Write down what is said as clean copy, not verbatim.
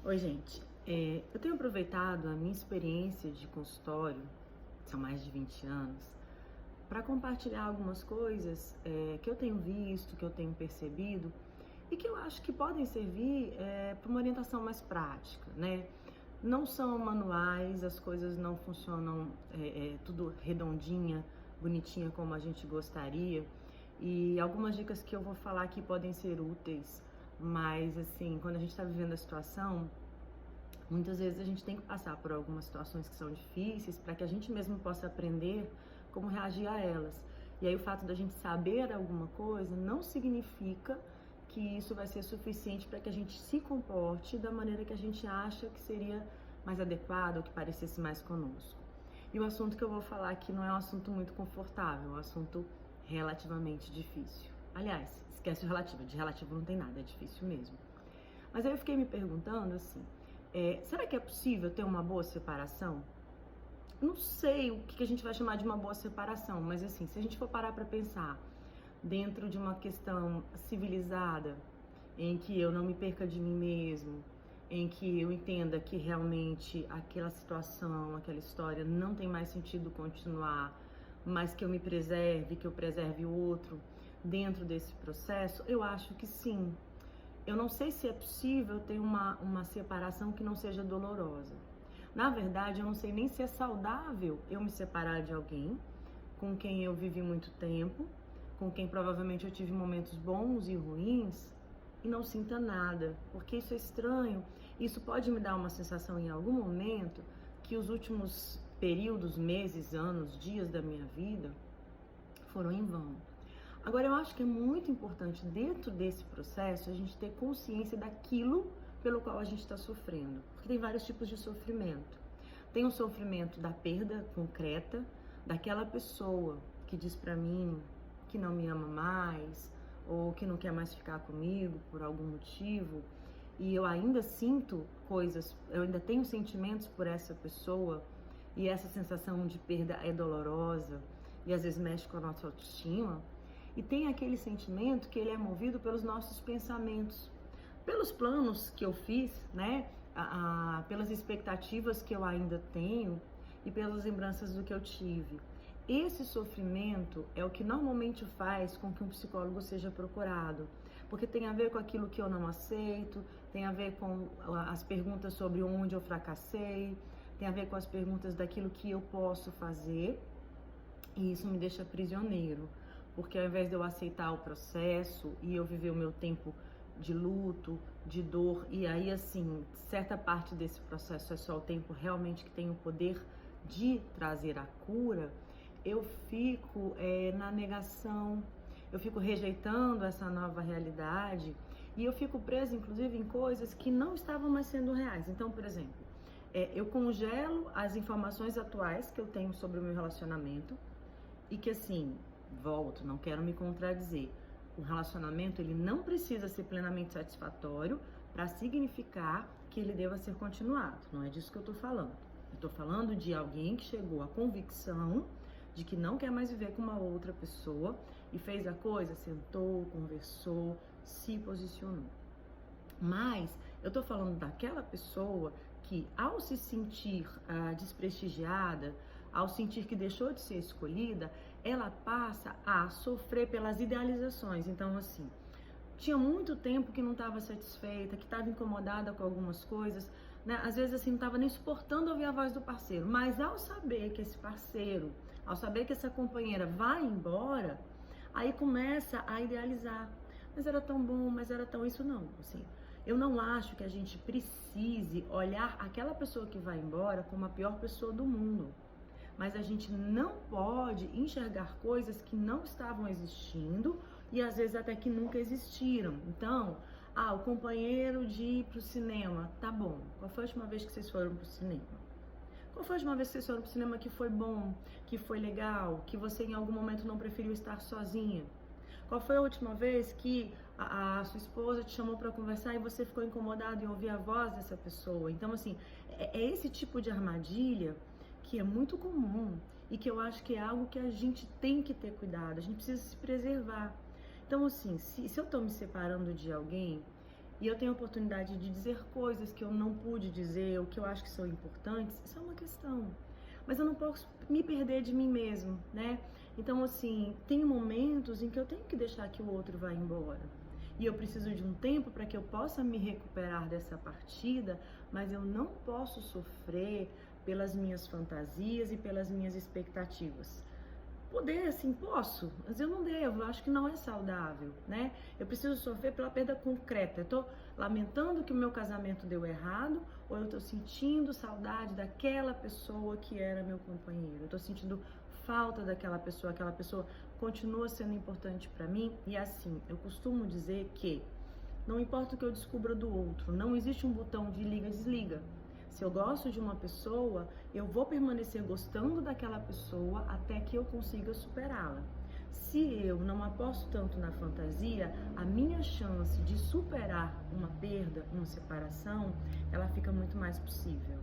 Oi, gente. Eu tenho aproveitado a minha experiência de consultório, são mais de 20 anos, para compartilhar algumas coisas que eu tenho visto, que eu tenho percebido e que eu acho que podem servir para uma orientação mais prática, né? Não são manuais, as coisas não funcionam tudo redondinha, bonitinha como a gente gostaria. E algumas dicas que eu vou falar aqui podem ser úteis, mas assim, quando a gente está vivendo a situação, muitas vezes a gente tem que passar por algumas situações que são difíceis para que a gente mesmo possa aprender como reagir a elas. E aí o fato da gente saber alguma coisa não significa que isso vai ser suficiente para que a gente se comporte da maneira que a gente acha que seria mais adequado ou que parecesse mais conosco. E o assunto que eu vou falar aqui não é um assunto muito confortável, é um assunto relativamente difícil. Aliás, esquece o relativo, de relativo não tem nada, é difícil mesmo. Mas aí eu fiquei me perguntando assim, será que é possível ter uma boa separação? Não sei o que a gente vai chamar de uma boa separação, mas assim, se a gente for parar para pensar dentro de uma questão civilizada, em que eu não me perca de mim mesmo, em que eu entenda que realmente aquela situação, aquela história não tem mais sentido continuar, mas que eu me preserve, que eu preserve o outro dentro desse processo, eu acho que sim. Eu não sei se é possível ter uma separação que não seja dolorosa. Na verdade, eu não sei nem se é saudável eu me separar de alguém com quem eu vivi muito tempo, com quem provavelmente eu tive momentos bons e ruins e não sinta nada, porque isso é estranho. Isso pode me dar uma sensação em algum momento que os últimos períodos, meses, anos, dias da minha vida foram em vão. Agora, eu acho que é muito importante, dentro desse processo, a gente ter consciência daquilo pelo qual a gente está sofrendo. Porque tem vários tipos de sofrimento. Tem o sofrimento da perda concreta, daquela pessoa que diz para mim que não me ama mais, ou que não quer mais ficar comigo por algum motivo, e eu ainda sinto coisas, eu ainda tenho sentimentos por essa pessoa, e essa sensação de perda é dolorosa, e às vezes mexe com a nossa autoestima. E tem aquele sentimento que ele é movido pelos nossos pensamentos, pelos planos que eu fiz, né? Pelas expectativas que eu ainda tenho e pelas lembranças do que eu tive. Esse sofrimento é o que normalmente faz com que um psicólogo seja procurado, porque tem a ver com aquilo que eu não aceito, tem a ver com as perguntas sobre onde eu fracassei, tem a ver com as perguntas daquilo que eu posso fazer, e isso me deixa prisioneiro, porque ao invés de eu aceitar o processo e eu viver o meu tempo de luto, de dor, e aí assim, certa parte desse processo é só o tempo realmente que tem o poder de trazer a cura, eu fico na negação, eu fico rejeitando essa nova realidade e eu fico presa, inclusive, em coisas que não estavam mais sendo reais. Então, por exemplo, eu congelo as informações atuais que eu tenho sobre o meu relacionamento e que, assim, volto, não quero me contradizer, o relacionamento ele não precisa ser plenamente satisfatório para significar que ele deva ser continuado. Não é disso que eu tô falando. Eu tô falando de alguém que chegou à convicção de que não quer mais viver com uma outra pessoa e fez a coisa, sentou, conversou, se posicionou. Mas eu tô falando daquela pessoa que, ao se sentir desprestigiada, ao sentir que deixou de ser escolhida, ela passa a sofrer pelas idealizações. Então, assim, tinha muito tempo que não estava satisfeita, que estava incomodada com algumas coisas, né? Às vezes, assim, não estava nem suportando ouvir a voz do parceiro. Mas ao saber que esse parceiro, ao saber que essa companheira vai embora, aí começa a idealizar. Mas era tão bom, mas era tão isso, não, assim. Eu não acho que a gente precise olhar aquela pessoa que vai embora como a pior pessoa do mundo. Mas a gente não pode enxergar coisas que não estavam existindo e às vezes até que nunca existiram. Então, o companheiro de ir pro cinema, tá bom. Qual foi a última vez que vocês foram pro cinema? Qual foi a última vez que vocês foram pro cinema que foi bom, que foi legal, que você em algum momento não preferiu estar sozinha? Qual foi a última vez que a sua esposa te chamou para conversar e você ficou incomodado em ouvir a voz dessa pessoa? Então, assim, é esse tipo de armadilha que é muito comum e que eu acho que é algo que a gente tem que ter cuidado, a gente precisa se preservar. Então, assim, se eu tô me separando de alguém e eu tenho a oportunidade de dizer coisas que eu não pude dizer, ou que eu acho que são importantes, isso é uma questão. Mas eu não posso me perder de mim mesmo, né? Então, assim, tem momentos em que eu tenho que deixar que o outro vá embora. E eu preciso de um tempo para que eu possa me recuperar dessa partida, mas eu não posso sofrer pelas minhas fantasias e pelas minhas expectativas. Poder, assim, posso, mas eu não devo, eu acho que não é saudável, né? Eu preciso sofrer pela perda concreta. Eu tô lamentando que o meu casamento deu errado, ou eu tô sentindo saudade daquela pessoa que era meu companheiro. Eu tô sentindo falta daquela pessoa, aquela pessoa continua sendo importante para mim. E assim, eu costumo dizer que não importa o que eu descubra do outro, não existe um botão de liga e desliga. Se eu gosto de uma pessoa, eu vou permanecer gostando daquela pessoa até que eu consiga superá-la. Se eu não aposto tanto na fantasia, a minha chance de superar uma perda, uma separação, ela fica muito mais possível.